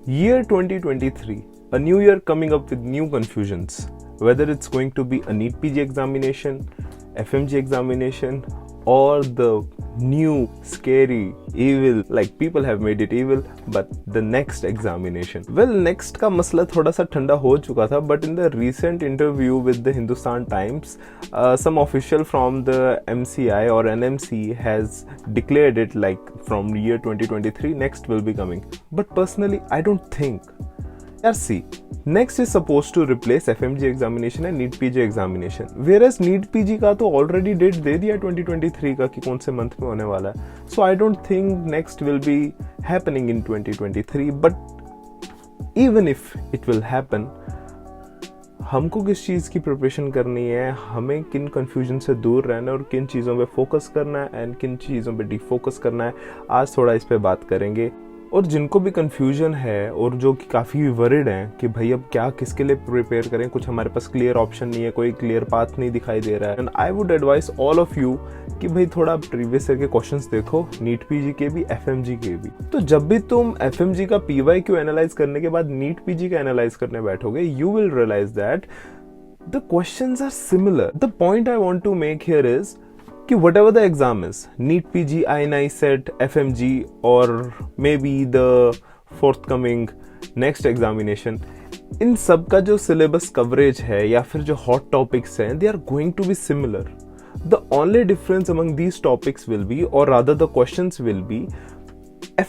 Year 2023, a new year coming up with new confusions. Whether it's going to be a NEET PG examination, FMG examination, or the new, scary, evil, like people have made it evil, but the next examination. Well, next का मसला थोड़ा सा ठंडा हो चुका था, but in the recent interview with the Hindustan Times, some official from the MCI or NMC has declared it like from year 2023, next will be coming. But personally, I don't think. यार see, next is supposed to replace FMG examination and NEET PG examination. Whereas NEET PG का तो already date दे दिया 2023 का कि कौन से month में होने वाला है. So I don't think next will be happening in 2023. But even if it will happen, हमको किस चीज़ की प्रिपरेशन करनी है, हमें किन कन्फ्यूजन से दूर रहना है और किन चीज़ों पे फोकस करना है एंड किन चीज़ों पे डिफोकस करना है, आज थोड़ा इस पे बात करेंगे. और जिनको भी कन्फ्यूजन है और जो कि काफ़ी वरिड हैं कि भाई अब क्या किसके लिए प्रिपेयर करें, कुछ हमारे पास क्लियर ऑप्शन नहीं है, कोई क्लियर पाथ नहीं दिखाई दे रहा है, and I would advise all of you कि भाई थोड़ा प्रीवियस ईयर के क्वेश्चंस देखो, नीट पीजी के भी एफएमजी के भी. तो जब भी तुम एफएमजी का पीवाईक्यू एनालाइज करने के बाद नीट पीजी का एनालाइज करने बैठोगे, you will realise that the questions are similar. The point I want to make here is कि whatever the exam is, NEET PG, INI SET, FMG or maybe the forthcoming next examination, इन सब का जो syllabus coverage है या फिर जो hot topics हैं, they are going to be similar. The only difference among these topics will be, or rather the questions will be,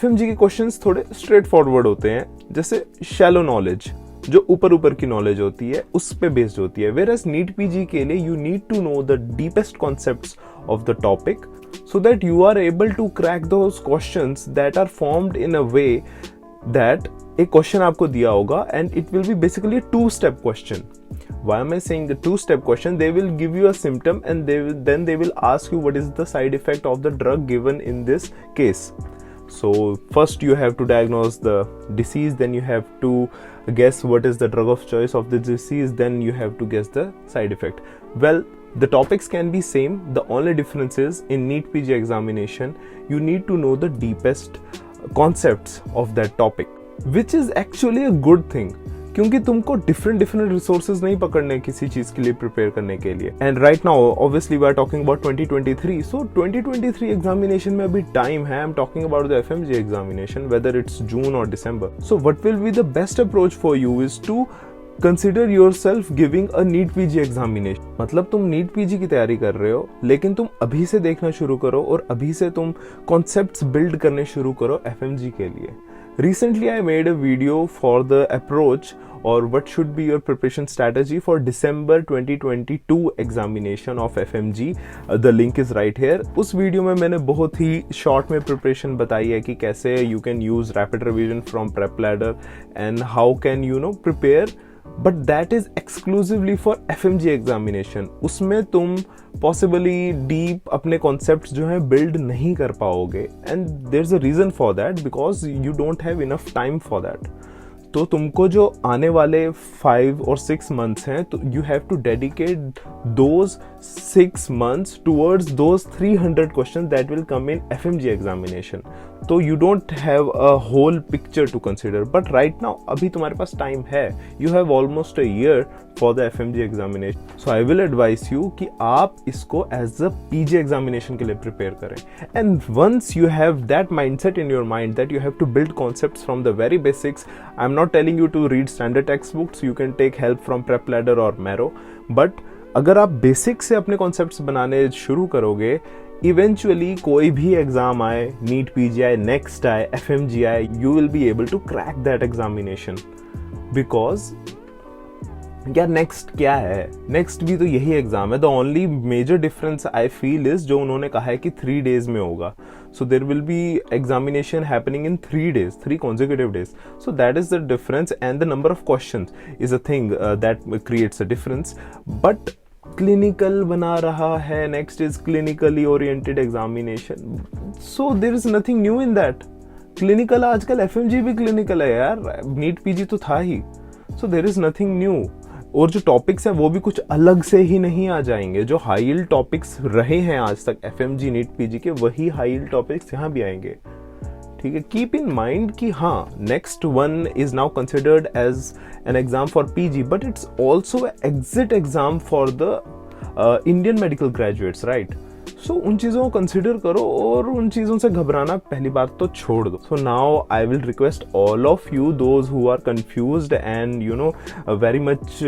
FMG के questions थोड़े स्ट्रेट फॉरवर्ड होते हैं, जैसे शैलो नॉलेज जो ऊपर ऊपर की नॉलेज होती है उस पे बेस्ड होती है. वेयरएज नीट पीजी के लिए you need to know the deepest concepts of the topic so that you are able to crack those questions that are formed in a way that एक क्वेश्चन आपको दिया होगा and it will be basically two step question. Why am I saying the two-step question? They will give you a symptom and then they will ask you what is the side effect of the drug given in this case. So first you have to diagnose the disease, then you have to guess what is the drug of choice of the disease, then you have to guess the side effect. Well, the topics can be same. The only difference is in NEET PG examination, you need to know the deepest concepts of that topic, which is actually a good thing. क्योंकि तुमको different resources नहीं पकड़ने किसी चीज के लिए prepare करने के लिए. And right now obviously we are talking about 2023. So 2023 examination में अभी टाइम है. I am talking about the FMG examination, whether it's June और December. So what will be the best approach for you is to consider yourself giving a NEET PG examination. मतलब तुम NEET PG की तैयारी कर रहे हो, लेकिन तुम अभी से देखना शुरू करो और अभी से तुम कॉन्सेप्ट्स बिल्ड करने शुरू करो एफएमजी के लिए. Recently, I made a video for the approach or what should be your preparation strategy for December 2022 examination of FMG. The link is right here. उस वीडियो में मैंने बहुत ही शॉर्ट में प्रिपरेशन बताई है कि कैसे you can use rapid revision from PrepLadder and how can you know prepare. But that is exclusively for FMG examination. उसमें तुम पॉसिबली डीप अपने कॉन्सेप्ट्स जो हैं बिल्ड नहीं कर पाओगे and there is a reason for that because you don't have enough time for that. तो तुमको जो आने वाले 5 और 6 months हैं, तो you have to dedicate those 6 months towards those 300 question that will come in FMG examination. तो you don't have a whole picture to consider. But right now अभी तुम्हारे पास टाइम है. You have almost a year for the FMG examination. So I will advise you कि आप इसको as a PG examination के लिए प्रिपेयर करें. And once you have that mindset in your mind that you have to build concepts from the very basics, I am not telling you to read standard textbooks, you can take help from PrepLadder or Marrow, but अगर आप basic से अपने concepts बनाने शुरू करोगे, eventually कोई भी exam आए, नीट पीजी आए, नेक्स्ट आए, एफएमजी आए, you will be able to crack that examination. Because यार नेक्स्ट क्या है, नेक्स्ट भी तो यही एग्जाम है. The only major difference I feel is जो उन्होंने कहा है कि 3 days में होगा. So there will be examination happening in 3 days, 3 consecutive days. So that is the difference, and the number of questions is a thing that creates a difference. But clinical बना रहा है, next is clinically oriented examination. So there is nothing new in that. Clinical आजकल FMG भी clinical है यार, NEET PG तो था ही. So there is nothing new. और जो टॉपिक्स हैं वो भी कुछ अलग से ही नहीं आ जाएंगे. जो हाई यील्ड टॉपिक्स रहे हैं आज तक एफएमजी नीट पीजी के, वही हाई यील्ड टॉपिक्स यहाँ भी आएंगे. ठीक है. कीप इन माइंड कि हाँ, next one is now considered as an exam for PG, but it's also exit exam for the Indian medical graduates, right. So उन चीज़ों को कंसिडर करो और उन चीज़ों से घबराना पहली बात तो छोड़ दो. So now I will request all of you, those who are confused and you know very much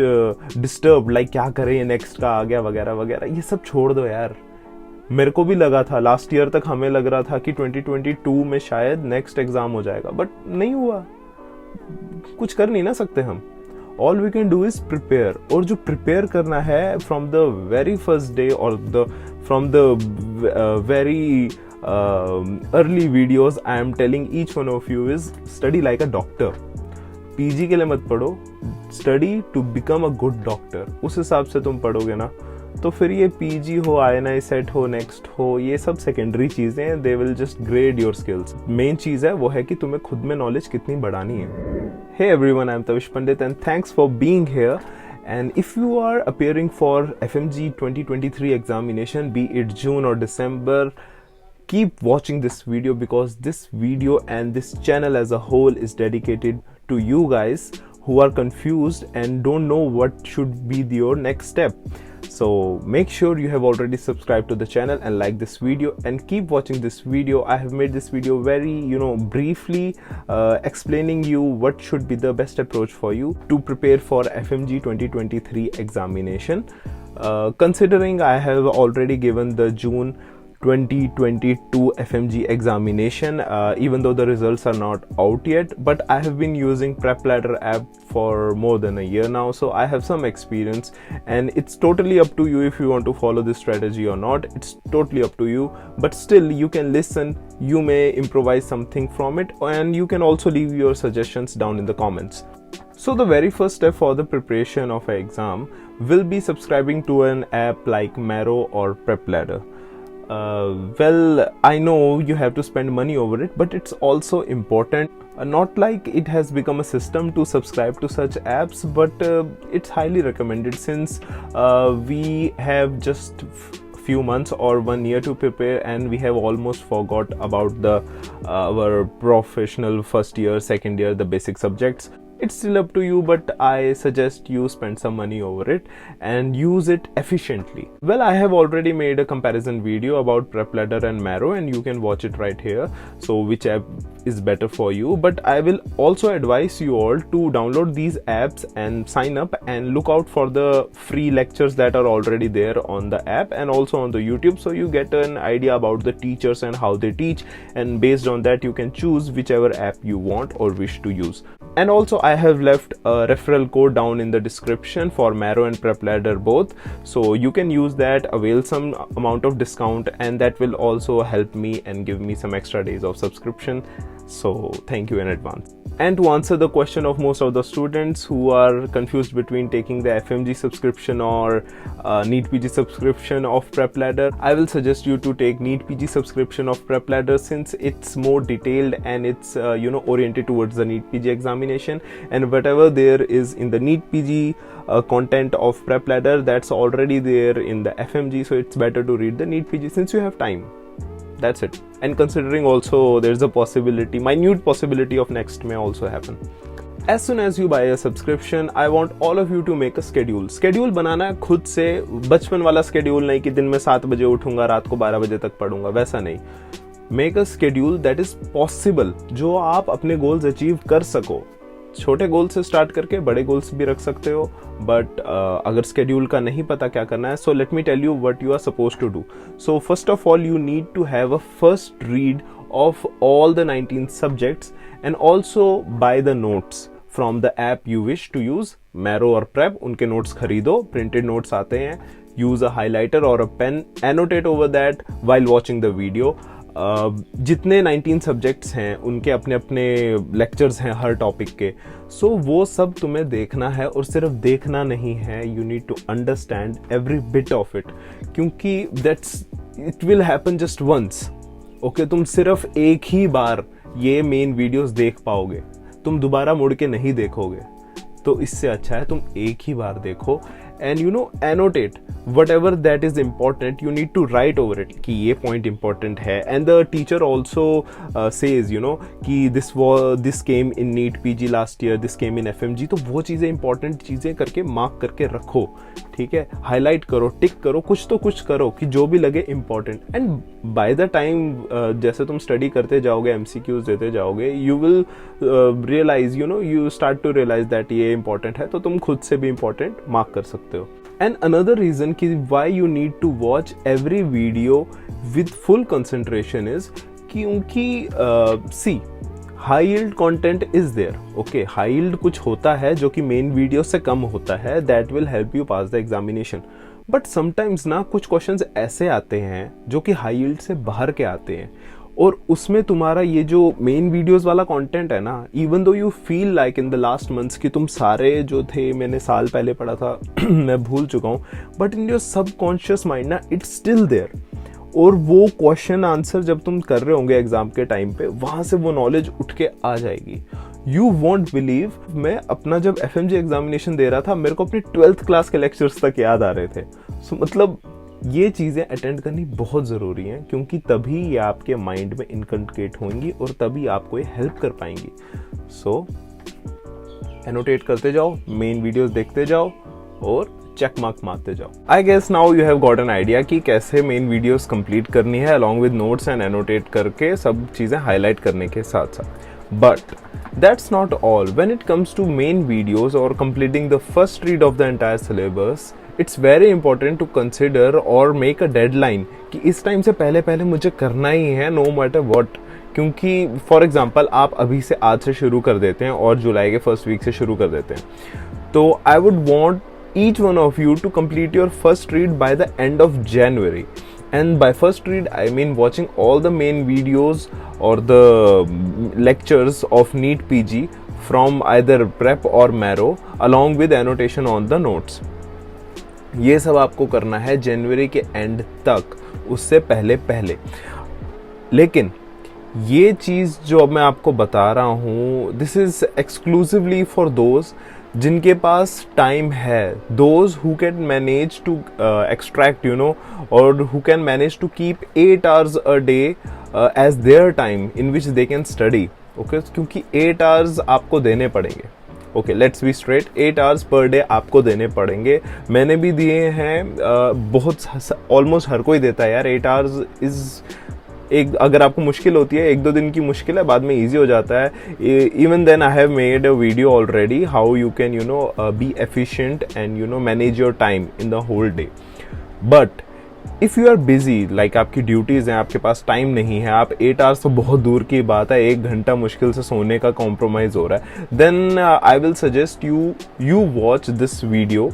disturb, like क्या करें, नेक्स्ट का आ गया वगैरह वगैरह, ये सब छोड़ दो यार. मेरे को भी लगा था, लास्ट ईयर तक हमें लग रहा था कि 2022 में शायद नेक्स्ट एग्जाम हो जाएगा, बट नहीं हुआ. कुछ कर नहीं ना सकते हम. All we can do is prepare. और जो प्रिपेयर करना है from the very first day और from the very early videos, I am telling each one of you is study like a doctor. PG के लिए मत पढ़ो, study to become a good doctor. उस हिसाब से तुम पढ़ोगे ना, तो फिर ये पीजी हो, INI सेट हो, नेक्स्ट हो, ये सब सेकेंडरी चीज़ें हैं. They will just grade your skills. Main चीज़ है वो है कि तुम्हें खुद में नॉलेज कितनी बढ़ानी है. Hey everyone, I am Tavish Pandit and thanks for being here. And if you are appearing for FMG 2023 examination, be it June or December, keep watching this video because this video and this channel as a whole is dedicated to you guys who are confused and don't know what should be your next step. So make sure you have already subscribed to the channel and like this video and keep watching this video. I have made this video very, briefly explaining you what should be the best approach for you to prepare for FMG 2023 examination. Considering I have already given the June 2022 FMG examination, even though the results are not out yet, but I have been using PrepLadder app for more than a year now, so I have some experience, and it's totally up to you if you want to follow this strategy or not. It's totally up to you, but still you can listen, you may improvise something from it, and you can also leave your suggestions down in the comments. So the very first step for the preparation of an exam will be subscribing to an app like Marrow or PrepLadder. Well, I know you have to spend money over it, but it's also important. Not like it has become a system to subscribe to such apps, but it's highly recommended since we have just few months or 1 year to prepare and we have almost forgot about the our professional first year, second year, the basic subjects. It's still up to you, but I suggest you spend some money over it and use it efficiently. Well, I have already made a comparison video about PrepLadder and Marrow and you can watch it right here. So which app is better for you, but I will also advise you all to download these apps and sign up and look out for the free lectures that are already there on the app and also on the YouTube, so you get an idea about the teachers and how they teach, and based on that you can choose whichever app you want or wish to use. And also I have left a referral code down in the description for Marrow and PrepLadder both, so you can use that, avail some amount of discount, and that will also help me and give me some extra days of subscription. So thank you in advance. And to answer the question of most of the students who are confused between taking the FMG subscription or NEET PG subscription of PrepLadder, I will suggest you to take NEET PG subscription of PrepLadder since it's more detailed and it's oriented towards the NEET PG examination, and whatever there is in the NEET PG content of PrepLadder, that's already there in the FMG, so it's better to read the NEET PG since you have time. That's it. And considering also there's a possibility, minute possibility of next may also happen. As soon as you buy a subscription, I want all of you to make a schedule. Schedule बनाना है खुद से, बचपन वाला schedule नहीं कि दिन में 7 बजे उठूंगा, रात को 12 बजे तक पढ़ूंगा, वैसा नहीं. Make a schedule that is possible, जो आप अपने goals achieve कर सको. छोटे गोल से स्टार्ट करके बड़े गोल्स भी रख सकते हो, बट अगर स्केड्यूल का नहीं पता क्या करना है, so let me tell you what you are suppose to do. So first of all you need to have a first read of all the 19 subjects and also buy the notes from the app you wish to use. Marrow और prep, उनके notes खरीदो, printed notes आते हैं. Use a highlighter और a pen, annotate over that while watching the video. जितने 19 subjects हैं उनके अपने अपने लेक्चर्स हैं हर टॉपिक के, सो वो सब तुम्हें देखना है, और सिर्फ देखना नहीं है, you need to understand every bit of it, क्योंकि it will happen just once. Okay, तुम सिर्फ एक ही बार ये मेन वीडियोस देख पाओगे, तुम दोबारा मुड़ के नहीं देखोगे. तो इससे अच्छा है तुम एक ही बार देखो and annotate whatever that is important. You need to write over it कि ये point important है, and the teacher also says कि this came in NEET PG last year, this came in FMG. तो वो चीज़ें important चीज़ें करके mark करके रखो, ठीक है, हाईलाइट करो, टिक करो, कुछ तो कुछ करो कि जो भी लगे important. And by the time जैसे तुम स्टडी करते जाओगे, MCQs देते जाओगे, you will realize you start to realize that ये important है, तो तुम खुद से भी important मार्क कर सकते हो. And another reason कि why you need to watch every video with full concentration is क्योंकि see, high yield content is there. Okay, high yield कुछ होता है जो कि main video से कम होता है, that will help you pass the examination. But sometimes ना कुछ questions ऐसे आते हैं जो कि high yield से बाहर के आते हैं, और उसमें तुम्हारा ये जो मेन वीडियोस वाला कंटेंट है ना, even though you feel like in the last months कि तुम सारे जो थे मैंने साल पहले पढ़ा था मैं भूल चुका हूँ, but in your subconscious mind ना इट्स स्टिल देयर. और वो क्वेश्चन आंसर जब तुम कर रहे होंगे एग्जाम के टाइम पे, वहाँ से वो नॉलेज उठ के आ जाएगी. यू वॉन्ट बिलीव, मैं अपना जब FMG एग्जामिनेशन दे रहा था, मेरे को अपनी 12th क्लास के लेक्चर्स तक याद आ रहे थे. सो मतलब ये चीज़ें अटेंड करनी बहुत ज़रूरी हैं, क्योंकि तभी ये आपके माइंड में इनकनकेट होंगी और तभी आपको ये हेल्प कर पाएंगी. सो एनोटेट करते जाओ, मेन वीडियोस देखते जाओ और चेक मार्क मारते जाओ. I guess now you have got an idea कि कैसे मेन वीडियोस कंप्लीट करनी है along with notes and annotate करके, सब चीज़ें हाईलाइट करने के साथ साथ. But that's not all. When it comes to main videos or completing the first read of the entire syllabus, it's very important to consider or make a deadline कि इस time से पहले पहले मुझे करना ही है, no matter what. क्योंकि for example आप अभी से आज से शुरू कर देते हैं और जुलाई के फर्स्ट वीक से शुरू कर देते हैं, तो I would want each one of you to complete your first read by the end of January. And by first read, I mean watching all the main videos or the lectures of NEET PG from either Prep or Marrow along with annotation on the notes. ये सब आपको करना है जनवरी के and तक, उससे पहले पहले. लेकिन ये चीज़ जो अब मैं आपको बता रहा हूँ, this is exclusively for those जिनके पास टाइम है, those who can manage to extract और who can manage to keep 8 hours a day as their time in which they can study. Okay, क्योंकि 8 hours आपको देने पड़ेंगे. Okay, let's be straight, 8 hours per day आपको देने पड़ेंगे. मैंने भी दिए हैं, बहुत ऑलमोस्ट हर कोई देता है यार. 8 hours इज एक, अगर आपको मुश्किल होती है, 1-2 दिन की मुश्किल है, बाद में इजी हो जाता है. Even then I have made a video already how you can be efficient and manage your time in the whole day. But if you are busy, like आपकी ड्यूटीज़ हैं, आपके पास टाइम नहीं है, आप 8 hours तो बहुत दूर की बात है, 1 घंटा मुश्किल से सोने का कॉम्प्रोमाइज़ हो रहा है, then I will suggest you watch this video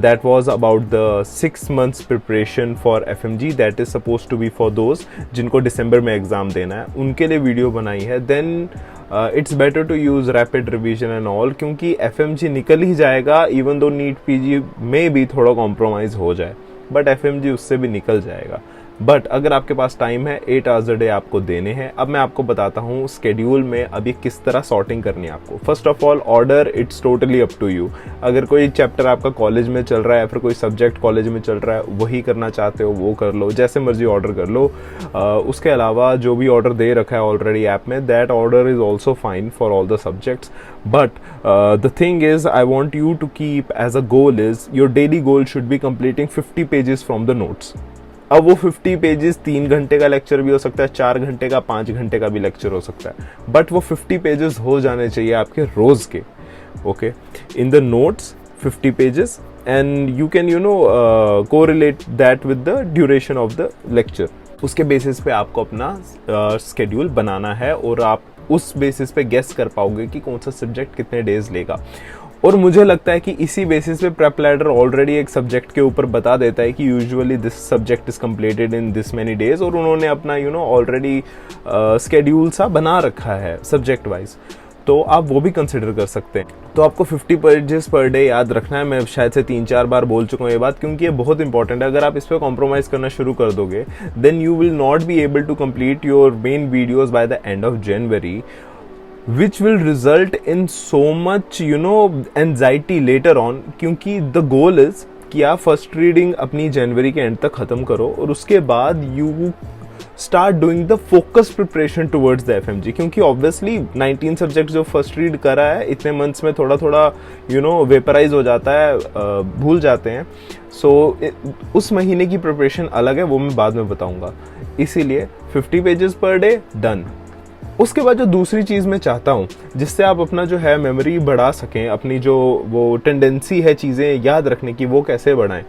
that was about the 6 months preparation for FMG that is supposed to be for those जिनको दिसंबर में एग्ज़ाम देना है, उनके लिए वीडियो बनाई है. Then it's better to use rapid revision and all, क्योंकि FMG निकल ही जाएगा. इवन दो नीट PG में भी थोड़ा कॉम्प्रोमाइज़ हो जाए, बट FMG उससे भी निकल जाएगा. बट अगर आपके पास टाइम है, 8 hours a day आपको देने हैं. अब मैं आपको बताता हूँ स्केड्यूल में अभी किस तरह सॉर्टिंग करनी है आपको. First of all, order it's totally up to you. अगर कोई चैप्टर आपका कॉलेज में चल रहा है या फिर कोई सब्जेक्ट कॉलेज में चल रहा है, वही करना चाहते हो वो कर लो, जैसे मर्जी ऑर्डर कर लो. उसके अलावा जो भी ऑर्डर दे रखा है ऑलरेडी ऐप में, that order is also fine for all the subjects. But the thing is, I want you to keep as a goal is, your daily goal should be completing 50 pages from the notes. अब वो 50 pages 3 घंटे का lecture भी हो सकता है, 4 घंटे का, 5 घंटे का भी लेक्चर हो सकता है, बट वो 50 pages हो जाने चाहिए आपके रोज के. Okay, in the notes 50 pages and you can correlate that with the duration of the lecture. उसके बेसिस पे आपको अपना स्केड्यूल बनाना है और आप उस बेसिस पे गेस कर पाओगे कि कौन सा सब्जेक्ट कितने डेज लेगा. और मुझे लगता है कि इसी बेसिस पे प्रेप लैडर ऑलरेडी एक सब्जेक्ट के ऊपर बता देता है कि usually this subject is completed in this many days, और उन्होंने अपना ऑलरेडी स्केड्यूल सा बना रखा है सब्जेक्ट वाइज, तो आप वो भी कंसिडर कर सकते हैं. तो आपको 50 pages पर डे याद रखना है. मैं शायद से 3-4 बार बोल चुका हूँ ये बात, क्योंकि ये बहुत इंपॉर्टेंट है. अगर आप इस पर कॉम्प्रोमाइज़ करना शुरू कर दोगे, then you will not be able to complete your main videos by the end of January. which will result in so much anxiety later on, क्योंकि the goal is कि आप फर्स्ट रीडिंग अपनी जनवरी के and तक ख़त्म करो और उसके बाद you start doing the focus preparation towards the FMG, क्योंकि ऑब्वियसली 19 सब्जेक्ट जो फर्स्ट रीड करा है इतने मंथ्स में थोड़ा थोड़ा वेपराइज हो जाता है, भूल जाते हैं। सो उस महीने की प्रिपरेशन अलग है, वो मैं बाद में बताऊंगा। इसीलिए 50 पेजेस पर डे डन। उसके बाद जो दूसरी चीज़ मैं चाहता हूँ जिससे आप अपना जो है मेमोरी बढ़ा सकें, अपनी जो वो टेंडेंसी है चीज़ें याद रखने की वो कैसे बढ़ाएं।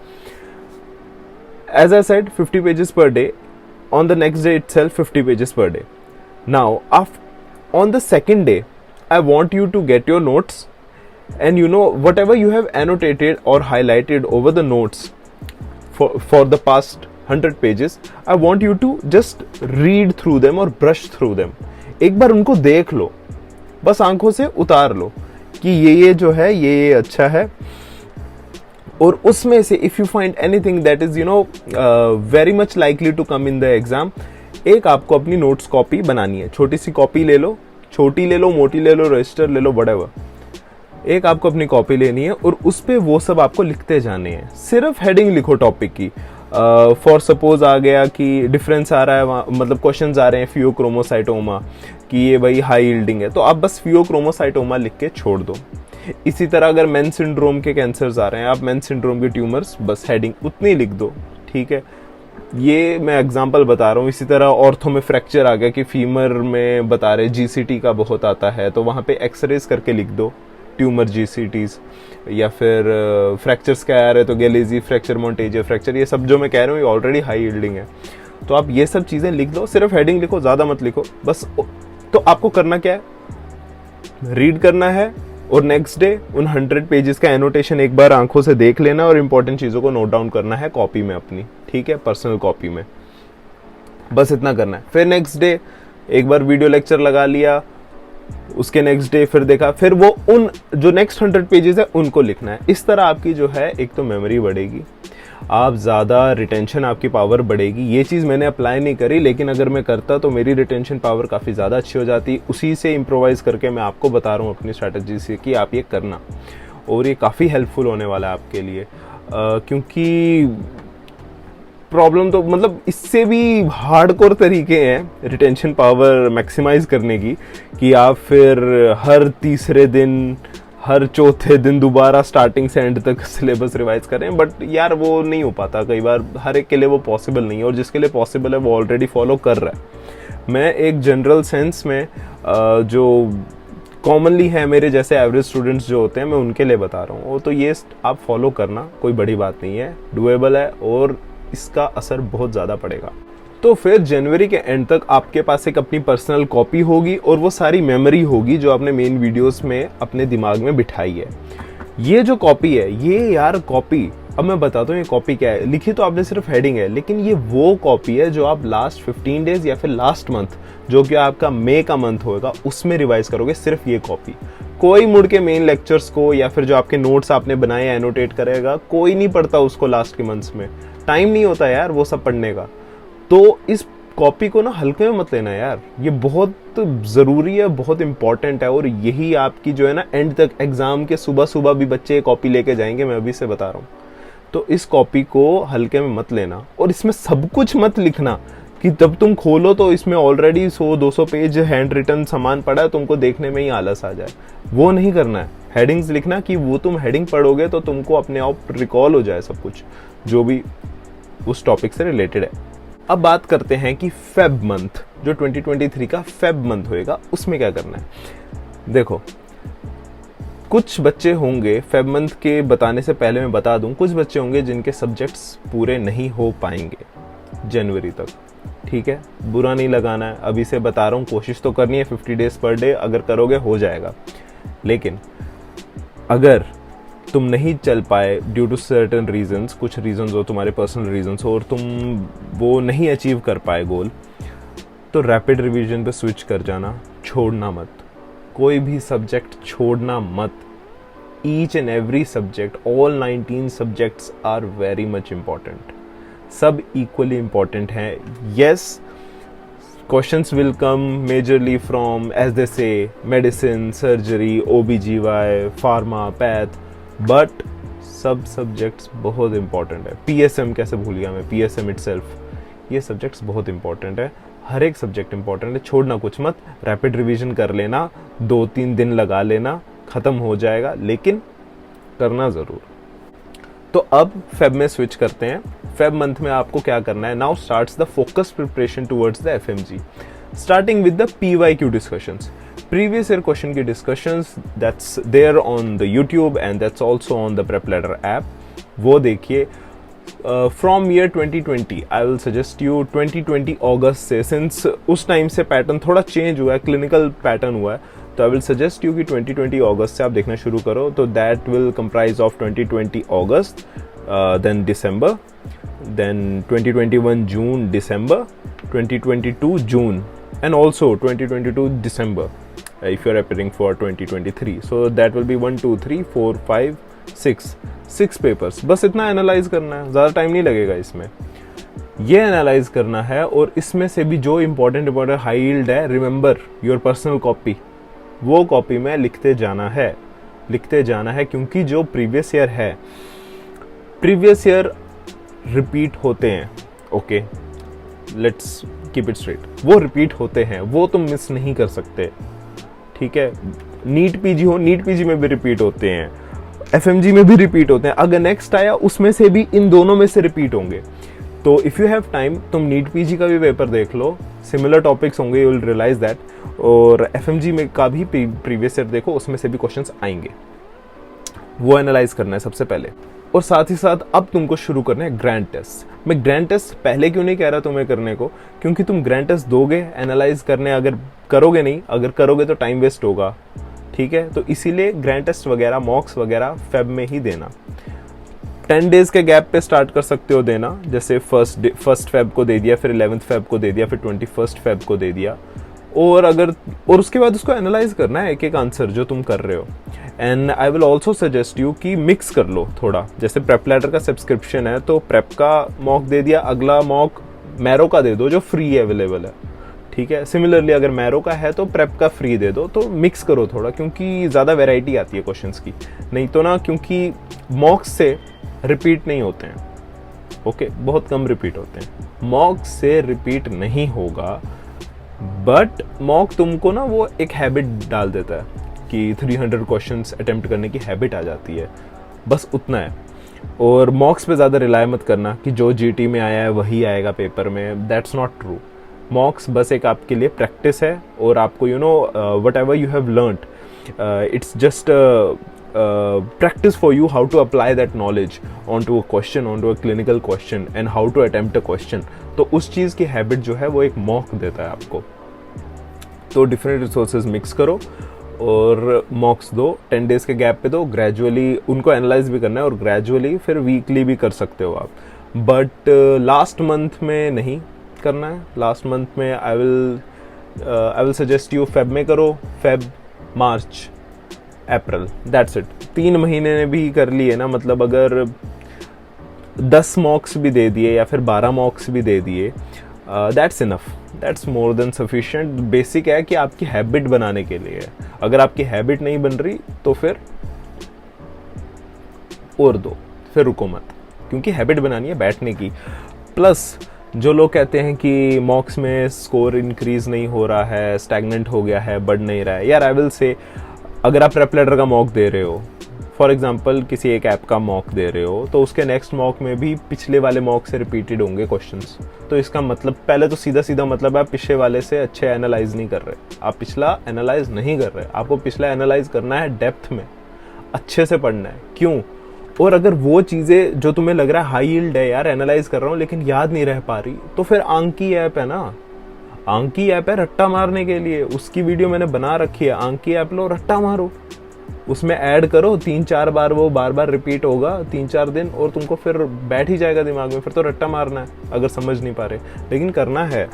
As I said 50 pages per day, on the next day itself 50 pages per day. Now on the second day I want you to get your notes and whatever you have annotated or highlighted over the notes for the past 100 pages, I want you to just read through them or brush through them. एक बार उनको देख लो, बस आंखों से उतार लो कि ये जो है ये अच्छा है। और उसमें से if you find anything that is very much likely to come in the exam, एक आपको अपनी नोट्स कॉपी बनानी है। छोटी सी कॉपी ले लो, छोटी ले लो, मोटी ले लो, रजिस्टर ले लो, व्हाटएवर। एक आपको अपनी कॉपी लेनी है और उस पे वो सब आपको लिखते जाने हैं। सिर्फ हेडिंग लिखो टॉपिक की। फॉर सपोज आ गया कि डिफरेंस आ रहा है, मतलब क्वेश्चंस आ रहे हैं फियोक्रोमोसाइटोमा कि ये भाई हाई यील्डिंग है, तो आप बस फियोक्रोमोसाइटोमा लिख के छोड़ दो। इसी तरह अगर मेन सिंड्रोम के कैंसर्स आ रहे हैं, आप मेन सिंड्रोम के ट्यूमर्स बस हेडिंग उतनी लिख दो, ठीक है। ये मैं एग्जांपल बता रहा हूँ। इसी तरह ऑर्थो में फ्रैक्चर आ गया कि फीमर में बता रहे जीसीटी का बहुत आता है, तो वहाँ पे एक्सरेज करके लिख दो ट्यूमर जीसीटीज। या फिर फ्रैक्चर्स क्या आ रहे हैं तो गैलेजी फ्रैक्चर, मोंटेजियर फ्रैक्चर, ये सब जो मैं कह रहा हूँ ये ऑलरेडी हाई यील्डिंग है, तो आप ये सब चीज़ें लिख दो। सिर्फ हेडिंग लिखो, ज़्यादा मत लिखो बस। तो आपको करना क्या है, रीड करना है और नेक्स्ट डे उन 100 पेजेस का एनोटेशन एक बार आंखों से देख लेना और इंपॉर्टेंट चीज़ों को नोट डाउन करना है कॉपी में अपनी, ठीक है, पर्सनल कॉपी में। बस इतना करना है। फिर नेक्स्ट डे एक बार वीडियो लेक्चर लगा लिया, उसके नेक्स्ट डे फिर देखा, फिर वो उन जो नेक्स्ट 100 पेजेस है उनको लिखना है। इस तरह आपकी जो है एक तो मेमोरी बढ़ेगी, आप ज़्यादा रिटेंशन, आपकी पावर बढ़ेगी। ये चीज़ मैंने अप्लाई नहीं करी, लेकिन अगर मैं करता तो मेरी रिटेंशन पावर काफ़ी ज़्यादा अच्छी हो जाती। उसी से इम्प्रोवाइज़ करके मैं आपको बता रहा हूँ अपनी स्ट्रैटेजी से कि आप ये करना, और ये काफ़ी हेल्पफुल होने वाला है आपके लिए। क्योंकि प्रॉब्लम तो मतलब इससे भी हार्डकोर तरीके हैं रिटेंशन पावर मैक्सिमाइज करने की, कि आप फिर हर तीसरे दिन, हर चौथे दिन दोबारा स्टार्टिंग से एंड तक सिलेबस रिवाइज करें। बट यार वो नहीं हो पाता कई बार, हर एक के लिए वो पॉसिबल नहीं है, और जिसके लिए पॉसिबल है वो ऑलरेडी फॉलो कर रहा है। मैं एक जनरल सेंस में जो कॉमनली है मेरे जैसे एवरेज स्टूडेंट्स जो होते हैं, मैं उनके लिए बता रहा हूँ। तो ये आप फॉलो करना, कोई बड़ी बात नहीं है, डुएबल है और इसका असर बहुत ज़्यादा पड़ेगा। तो फिर जनवरी के एंड तक आपके पास एक अपनी पर्सनल कॉपी होगी और वो सारी मेमोरी होगी जो आपने मेन वीडियोस में अपने दिमाग में बिठाई है। ये जो कॉपी है, ये यार कॉपी, अब मैं बताता हूँ ये कॉपी क्या है। लिखी तो आपने सिर्फ हेडिंग है, लेकिन ये वो कॉपी है जो आप लास्ट 15 डेज या फिर लास्ट मंथ, जो कि आपका मई का मंथ होगा, उसमें रिवाइज करोगे। सिर्फ ये कॉपी, कोई मुड़ के मेन लेक्चर्स को या फिर जो आपके नोट्स आपने बनाए एनोटेट करेगा, कोई नहीं पढ़ता उसको लास्ट के मंथ्स में। टाइम नहीं होता यार वो सब पढ़ने का। तो इस कॉपी को ना हल्के में मत लेना यार, ये बहुत ज़रूरी है, बहुत इंपॉर्टेंट है। और यही आपकी जो है ना एंड तक एग्जाम के सुबह सुबह भी बच्चे कॉपी लेके जाएंगे, मैं अभी से बता रहा हूँ। तो इस कॉपी को हल्के में मत लेना, और इसमें सब कुछ मत लिखना कि जब तुम खोलो तो इसमें ऑलरेडी 100-200 पेज हैंड रिटन सामान पड़ा है, तुमको देखने में ही आलस आ जाए। वो नहीं करना है। हेडिंग्स लिखना कि वो तुम हेडिंग पढ़ोगे तो तुमको अपने आप रिकॉल हो जाए सब कुछ जो भी उस टॉपिक से रिलेटेड है। अब बात करते हैं कि फेब मंथ, जो 2023 का फेब मंथ होएगा, उसमें क्या करना है। देखो, कुछ बच्चे होंगे, फेब मंथ के बताने से पहले मैं बता दूं, कुछ बच्चे होंगे जिनके सब्जेक्ट्स पूरे नहीं हो पाएंगे जनवरी तक, ठीक है। बुरा नहीं लगाना है, अभी से बता रहा हूँ, कोशिश तो करनी है 50 डेज पर डे, अगर करोगे हो जाएगा। लेकिन अगर तुम नहीं चल पाए ड्यू टू सर्टेन रीजंस, कुछ रीजंस हो तुम्हारे पर्सनल रीजंस हो, और तुम वो नहीं अचीव कर पाए गोल, तो रैपिड रिवीजन पे स्विच कर जाना, छोड़ना मत, कोई भी सब्जेक्ट छोड़ना मत। Each and every subject, all 19 subjects are very much important, सब इक्वली इम्पॉर्टेंट हैं। Yes, Questions will come majorly from, as they say, medicine, surgery, OBGY, pharma, path, but सब सब्जेक्ट्स बहुत इंपॉर्टेंट है. PSM कैसे भूल गया मैं, PSM itself, ये सब्जेक्ट्स बहुत इंपॉर्टेंट है. हर एक सब्जेक्ट इंपॉर्टेंट है, छोड़ना कुछ मत. रैपिड रिवीजन कर लेना, 2-3 दिन लगा लेना, ख़त्म हो जाएगा, लेकिन करना ज़रूर. तो अब फेब में स्विच करते हैं. फेब मंथ में आपको क्या करना है? Now starts the focus preparation towards the FMG, starting with the PYQ discussions. Previous year question की discussions that's there on the YouTube and that's also on the PrepLadder app, वो देखिए. From year 2020 I will suggest you 2020 अगस्त से, since उस time से pattern थोड़ा change हुआ है, क्लिनिकल पैटर्न हुआ है, तो आई विल सजेस्ट यू कि 2020 अगस्त से आप देखना शुरू करो. तो that will comprise of 2020 August, then December, then 2021 June, December, 2022 June, and also 2022 December if you are appearing for 2023. So that will be 1 2 3 4 5 6 papers. बस इतना एनालाइज करना है, ज़्यादा टाइम नहीं लगेगा इसमें. ये एनालाइज करना है और इसमें से भी जो इंपॉर्टेंट हाई यील्ड है, रिमेंबर योर पर्सनल कॉपी, वो कॉपी में लिखते जाना है क्योंकि जो प्रीवियस ईयर है, प्रीवियस ईयर रिपीट होते हैं. Okay, let's keep it straight, वो रिपीट होते हैं, वो तुम मिस नहीं कर सकते. ठीक है, नीट पीजी हो, नीट पीजी में भी रिपीट होते हैं, FMG में भी रिपीट होते हैं. अगर नेक्स्ट आया उसमें से भी इन दोनों में से रिपीट होंगे. तो इफ़ यू हैव टाइम, तुम नीट पीजी का भी पेपर देख लो, सिमिलर टॉपिक्स होंगे, यू विल रियलाइज दैट. और FMG में का भी प्रीवियस ईयर देखो, उसमें से भी क्वेश्चंस आएंगे, वो एनालाइज करना है सबसे पहले. और साथ ही साथ अब तुमको शुरू करना है ग्रैंड टेस्ट. मैं ग्रैंड टेस्ट पहले क्यों नहीं कह रहा तुम्हें करने को, क्योंकि तुम ग्रैंड टेस्ट दोगे, एनालाइज करने अगर करोगे नहीं, अगर करोगे तो टाइम वेस्ट होगा. ठीक है, तो इसीलिए ग्रैंड टेस्ट वगैरह, मॉक्स वगैरह फेब में ही देना. 10 डेज के गैप पे स्टार्ट कर सकते हो देना, जैसे फर्स्ट फेब को दे दिया, फिर 11th फेब को दे दिया, फिर 21st फेब को दे दिया. और उसके बाद उसको एनालाइज करना है, एक एक आंसर जो तुम कर रहे हो. And I will also suggest you कि मिक्स कर लो थोड़ा. जैसे प्रेप लैडर का सब्सक्रिप्शन है, तो प्रेप का मॉक दे दिया, अगला मॉक मैरो का दे दो जो फ्री अवेलेबल है. ठीक है, सिमिलरली अगर मैरो का है तो प्रेप का फ्री दे दो. तो मिक्स करो थोड़ा, क्योंकि ज़्यादा वेराइटी आती है क्वेश्चंस की. नहीं तो ना, क्योंकि मॉक्स से रिपीट नहीं होते हैं. ओके, बहुत कम रिपीट होते हैं. मॉक से रिपीट नहीं होगा, बट मॉक तुमको ना वो एक हैबिट डाल देता है कि 300 क्वेश्चंस अटेम्प्ट करने की हैबिट आ जाती है. बस उतना है. और मॉक्स पे ज़्यादा रिलाय मत करना कि जो GT में आया है वही आएगा पेपर में. That's not true. मॉक्स बस एक आपके लिए प्रैक्टिस है, और आपको what ever you have learned, it's just practice for you how to apply that knowledge onto a question, onto a clinical question, and how to attempt a question. तो उस चीज़ की हैबिट जो है वो एक मॉक देता है आपको. तो डिफरेंट रिसोर्सेज मिक्स करो और मॉक्स दो, 10 डेज के गैप पे दो. ग्रेजुअली उनको एनालाइज भी करना है, और ग्रेजुअली फिर वीकली भी कर सकते हो आप. बट लास्ट मंथ में नहीं करना है. लास्ट मंथ में आई विल सजेस्ट यू फेब में करो, Feb, March, April, that's it. 3 महीने ने भी कर लिए ना, मतलब अगर 10 मॉक्स भी दे दिए या फिर 12 मॉक्स भी दे दिए, that's enough, that's more than sufficient. Basic है कि आपकी हैबिट बनाने के लिए है. अगर आपकी हैबिट नहीं बन रही तो फिर और दो, फिर रुको मत, क्योंकि हैबिट बनानी है बैठने की. प्लस जो लोग कहते हैं कि मॉक्स में स्कोर इंक्रीज नहीं हो रहा है, स्टैग्नेंट हो गया है, बढ़ नहीं रहा है, यार आई विल से, अगर आप प्रेप लैडर का मॉक दे रहे हो, फॉर एग्जांपल किसी एक ऐप का मॉक दे रहे हो, तो उसके नेक्स्ट मॉक में भी पिछले वाले मॉक से रिपीटेड होंगे क्वेश्चंस. तो इसका मतलब, पहले तो सीधा मतलब आप पिछले वाले से अच्छे एनालाइज नहीं कर रहे, आप पिछला एनालाइज नहीं कर रहे. आपको पिछला एनालाइज करना है, डेप्थ में अच्छे से पढ़ना है. क्यों? और अगर वो चीज़ें जो तुम्हें लग रहा है हाई यील्ड है, यार एनालाइज कर रहा हूँ लेकिन याद नहीं रह पा रही, तो फिर आंकी ऐप है ना, आंकी ऐप है रट्टा मारने के लिए. उसकी वीडियो मैंने बना रखी है. आंकी ऐप लो, रट्टा मारो, उसमें ऐड करो 3-4 बार, वो बार रिपीट होगा 3-4 दिन, और तुमको फिर बैठ ही जाएगा दिमाग में. फिर तो रट्टा मारना है अगर समझ नहीं पा रहे, लेकिन करना है.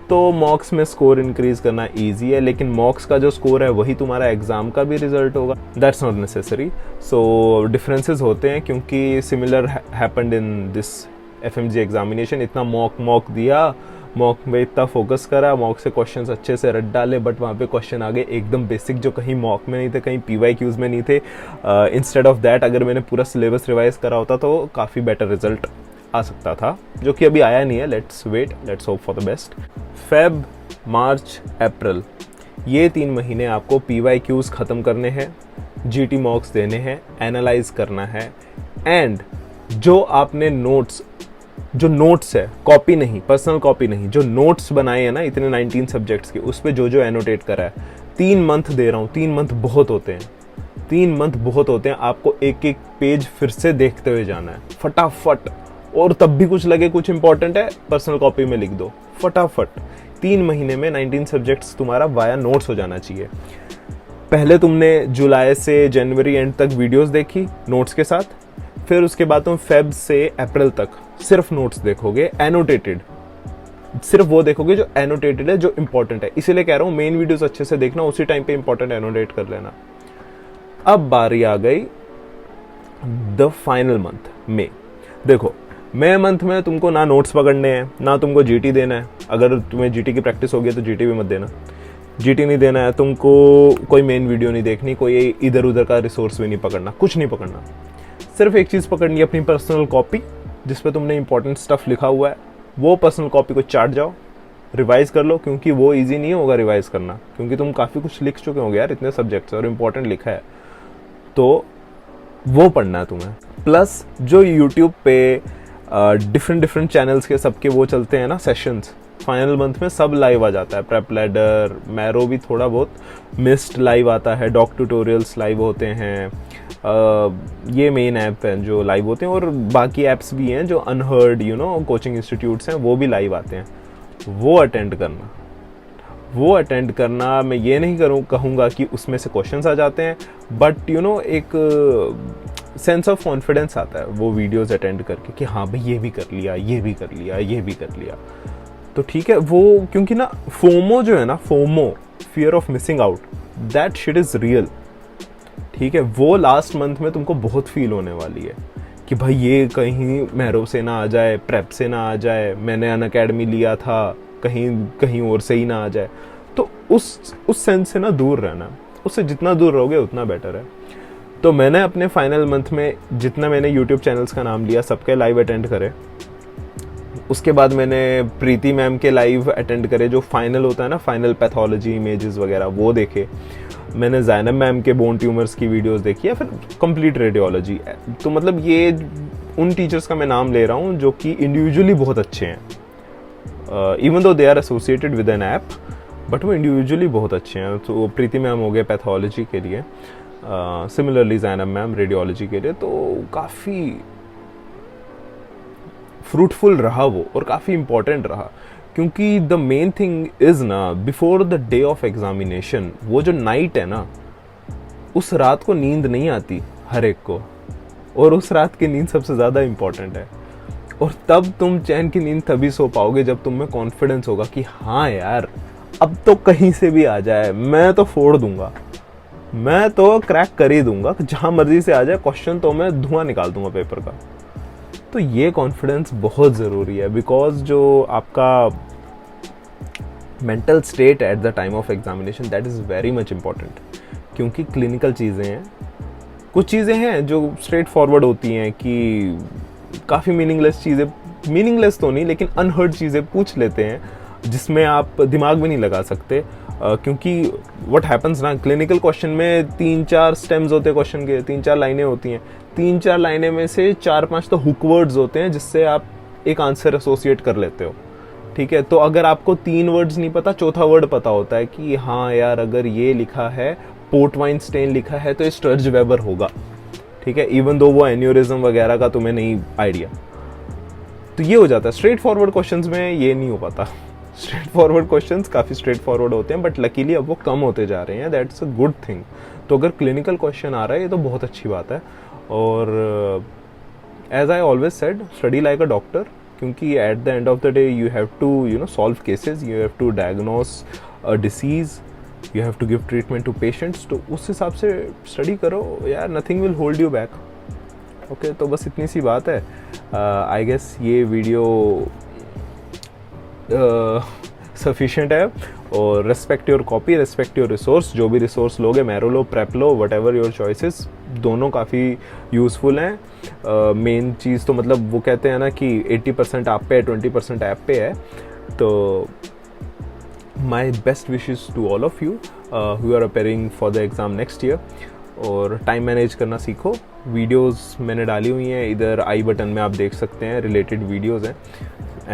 तो मॉक्स में स्कोर इंक्रीज करना ईजी है, लेकिन मॉक्स का जो स्कोर है वही तुम्हारा एग्जाम का भी रिजल्ट होगा. That's not necessary. So differences होते हैं, क्योंकि similar happened in this FMG examination. इतना मॉक दिया, मॉक में इतना फोकस करा, मॉक से क्वेश्चंस अच्छे से रट डाले, बट वहाँ पे क्वेश्चन आ गए एकदम बेसिक जो कहीं मॉक में नहीं थे, कहीं PYQs में नहीं थे। इंस्टेड ऑफ दैट अगर मैंने पूरा सिलेबस रिवाइज करा होता तो काफ़ी बेटर रिजल्ट आ सकता था, जो कि अभी आया नहीं है। Let's wait, let's hope for the best. Feb, March, April, ये 3 महीने आपको PYQs ख़त्म करने हैं, GT मॉक्स देने हैं, एनालाइज करना है, एंड जो आपने नोट्स, जो नोट्स है, कॉपी नहीं, पर्सनल कॉपी नहीं, जो नोट्स बनाए हैं ना इतने 19 सब्जेक्ट्स के, उस पर जो जो एनोटेट करा है, 3 मंथ दे रहा हूँ। 3 मंथ बहुत होते हैं, 3 मंथ बहुत होते हैं। आपको एक एक पेज फिर से देखते हुए जाना है फटाफट, और तब भी कुछ लगे कुछ इंपॉर्टेंट है पर्सनल कॉपी में लिख दो फटाफट। 3 महीने में 19 सब्जेक्ट्स तुम्हारा वाया नोट्स हो जाना चाहिए। पहले तुमने जुलाई से जनवरी एंड तक वीडियोस देखी नोट्स के साथ, फिर उसके बाद तुम फेब से अप्रैल तक सिर्फ नोट्स देखोगे एनोटेटेड, सिर्फ वो देखोगे जो एनोटेटेड है, जो इंपॉर्टेंट है। इसीलिए कह रहा हूँ मेन वीडियोस अच्छे से देखना, उसी टाइम पे इंपॉर्टेंट एनोटेट कर लेना। अब बारी आ गई द फाइनल मंथ में। देखो मई मंथ में तुमको ना नोट्स पकड़ने हैं, ना तुमको GT देना है। अगर तुम्हें GT की प्रैक्टिस होगी तो GT भी मत देना, GT नहीं देना है तुमको, कोई मेन वीडियो नहीं देखनी, कोई इधर उधर का रिसोर्स भी नहीं पकड़ना, कुछ नहीं पकड़ना। सिर्फ एक चीज़ पकड़नी है, अपनी पर्सनल कॉपी जिस पे तुमने इंपॉर्टेंट स्टफ लिखा हुआ है, वो पर्सनल कॉपी को चाट जाओ, रिवाइज कर लो, क्योंकि वो इजी नहीं होगा रिवाइज करना, क्योंकि तुम काफ़ी कुछ लिख चुके होगे यार, इतने सब्जेक्ट्स और इंपॉर्टेंट लिखा है, तो वो पढ़ना है तुम्हें। प्लस जो यूट्यूब पे डिफरेंट चैनल्स के सबके वो चलते हैं ना सेशंस, फाइनल मंथ में सब लाइव आ जाता है। प्रेप लैडर, मैरो भी थोड़ा बहुत, मिस्ट लाइव आता है, डॉक ट्यूटोरियल्स लाइव होते हैं, ये मेन ऐप है जो लाइव होते हैं, और बाकी ऐप्स भी हैं जो अनहर्ड कोचिंग इंस्टीट्यूट्स हैं, वो भी लाइव आते हैं। वो अटेंड करना, मैं ये नहीं कहूँगा कि उसमें से क्वेश्चंस आ जाते हैं, बट एक सेंस ऑफ कॉन्फिडेंस आता है वो वीडियोस अटेंड करके कि हाँ भाई ये भी कर लिया, ये भी कर लिया, ये भी कर लिया, तो ठीक है। वो क्योंकि ना फोमो जो है ना, FOMO, fear of missing out, that shit is real, ठीक है। वो लास्ट मंथ में तुमको बहुत फील होने वाली है कि भाई ये कहीं मैरो से ना आ जाए, प्रेप से ना आ जाए, मैंने अनअकैडमी लिया था, कहीं और से ही ना आ जाए। तो उस सेंस से ना दूर रहना, उससे जितना दूर रहोगे उतना बेटर है। तो मैंने अपने फाइनल मंथ में जितना मैंने यूट्यूब चैनल्स का नाम लिया सबके लाइव अटेंड करे। उसके बाद मैंने प्रीति मैम के लाइव अटेंड करे, जो फाइनल होता है ना, फाइनल पैथोलॉजी इमेजेस वगैरह, वो देखे। मैंने ज़ैनब मैम के बोन ट्यूमर्स की वीडियोस देखी, या फिर कंप्लीट रेडियोलॉजी। तो मतलब ये उन टीचर्स का मैं नाम ले रहा हूँ जो कि इंडिविजुअली बहुत अच्छे हैं, even though they are associated with an app, but वो इंडिविजुअली बहुत अच्छे हैं। तो प्रीति मैम हो गए पैथोलॉजी के लिए, सिमिलरली ज़ैनब मैम रेडियोलॉजी के लिए। तो काफ़ी फ्रूटफुल रहा वो, और काफ़ी इंपॉर्टेंट रहा, क्योंकि द मेन थिंग इज़ ना, before the day of examination, वो जो नाइट है ना, उस रात को नींद नहीं आती हर एक को, और उस रात की नींद सबसे ज़्यादा इंपॉर्टेंट है। और तब तुम चैन की नींद तभी सो पाओगे जब तुम में कॉन्फिडेंस होगा कि हाँ यार अब तो कहीं से भी आ जाए, मैं तो फोड़ दूंगा, मैं तो क्रैक कर ही दूंगा, जहां मर्जी से आ जाए क्वेश्चन, तो मैं धुआं निकाल दूंगा पेपर का। तो ये कॉन्फिडेंस बहुत ज़रूरी है, बिकॉज जो आपका mental state at the time of examination, that is very much important. क्योंकि क्लिनिकल चीज़ें हैं, कुछ चीज़ें हैं जो स्ट्रेट फॉरवर्ड होती हैं कि काफ़ी मीनिंगलेस चीज़ें, मीनिंगलेस तो नहीं लेकिन अनहर्ड चीज़ें पूछ लेते हैं, जिसमें आप दिमाग भी नहीं लगा सकते। क्योंकि व्हाट हैपन्स ना, क्लिनिकल क्वेश्चन में 3-4 स्टेम्स होते हैं क्वेश्चन के, 3-4 लाइनें होती हैं, 3-4 लाइनें में से 4-5 तो हुक वर्ड्स होते हैं जिससे आप एक आंसर एसोसिएट कर लेते हो, ठीक है। तो अगर आपको 3 वर्ड्स नहीं पता, चौथा वर्ड पता होता है कि हाँ यार अगर ये लिखा है, पोर्टवाइनस्टाइन लिखा है, तो ये स्टर्ज वेबर होगा, ठीक है, इवन दो वो एन्यूरिज्म वगैरह का तुम्हें नहीं आइडिया। तो ये हो जाता है। स्ट्रेट फॉरवर्ड क्वेश्चंस में ये नहीं हो पाता। स्ट्रेट फॉरवर्ड क्वेश्चंस काफ़ी स्ट्रेट फॉरवर्ड होते हैं, बट लकीली अब वो कम होते जा रहे हैं, दैट्स अ गुड थिंग। तो अगर क्लिनिकल क्वेश्चन आ रहा है ये तो बहुत अच्छी बात है। और as I always said, study like a doctor, क्योंकि at the end of the day you have to solve cases, you have to diagnose a disease, you have to give treatment to patients. तो उस हिसाब से study करो यार, nothing will hold you back. Okay, तो बस इतनी सी बात है। आई गेस ये वीडियो सफिशिएंट है। और respect your copy, respect your resource, जो भी रिसोर्स लोगे, marrow low, prep low, what ever your choices, दोनों काफ़ी यूज़फुल हैं। मेन चीज़ तो मतलब वो कहते हैं ना कि 80% आप पे है, 20% ऐप पे है। तो my best wishes to all of you who are appearing for the exam next year. और टाइम मैनेज करना सीखो। वीडियोस मैंने डाली हुई हैं, इधर आई बटन में आप देख सकते हैं, रिलेटेड वीडियोस हैं।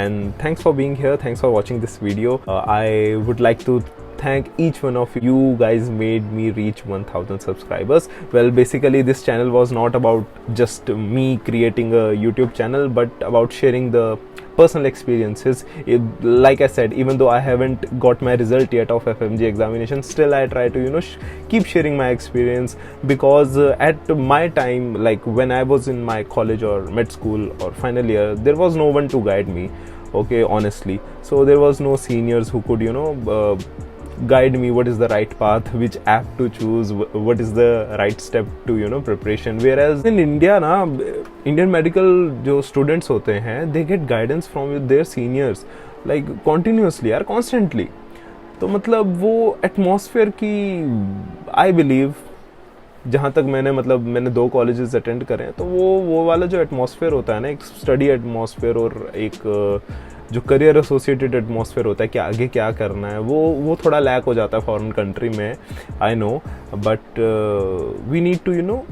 And thanks for being here, thanks for watching this video. I would like to thank each one of you guys made me reach 1000 subscribers. Well, basically this channel was not about just me creating a YouTube channel, but about sharing the personal experiences. Like I said, even though I haven't got my result yet of FMG examination, still I try to keep sharing my experience, because at my time, like when I was in my college or med school or final year, there was no one to guide me, okay, honestly. So there was no seniors who could guide me what is the right path, which app to choose, what is the right step to preparation. Whereas in India na, Indian medical जो students होते हैं, they get guidance from their seniors like continuously or constantly. तो मतलब वो atmosphere की I believe, जहाँ तक मैंने 2 कॉलेजेस अटेंड करे हैं, तो वो वाला जो एटमॉस्फेयर होता है ना, एक स्टडी एटमॉस्फेयर और एक जो करियर एसोसिएटेड एटमॉस्फेयर होता है कि आगे क्या करना है, वो थोड़ा लैक हो जाता है फॉरेन कंट्री में, I know, but we need to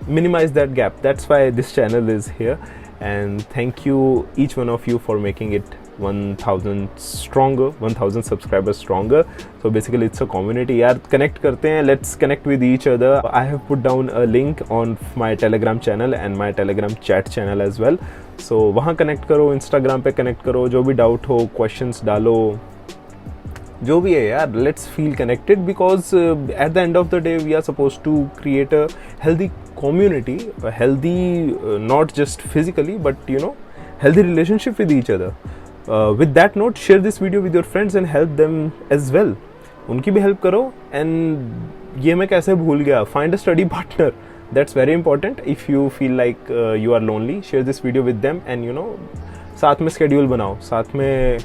minimize that gap. That's why this channel is here, and thank you each one of you for making it 1000 stronger, 1000 subscribers stronger. So basically it's a community यार, connect करते हैं, let's connect with each other. I have put down a link on my Telegram channel and my Telegram chat channel as well. So वहाँ connect करो, Instagram पे connect करो, जो भी doubt हो, questions डालो, जो भी है यार, let's feel connected, because at the end of the day we are supposed to create a healthy community, a healthy not just physically but healthy relationship with each other. With that note, share this video with your friends and help them as well. उनकी भी help करो। and ये मैं कैसे भूल गया, find a study partner, that's very important. If you feel like you are lonely, share this video with them, and साथ में schedule बनाओ, साथ में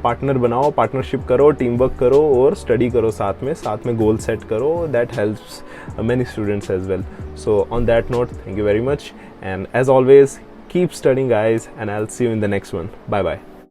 पार्टनर बनाओ, पार्टनरशिप करो, टीम वर्क करो और स्टडी करो साथ में गोल सेट करो. That helps many students as well. So on that note, thank you very much, and as always, keep studying guys, and I'll see you in the next one. Bye bye.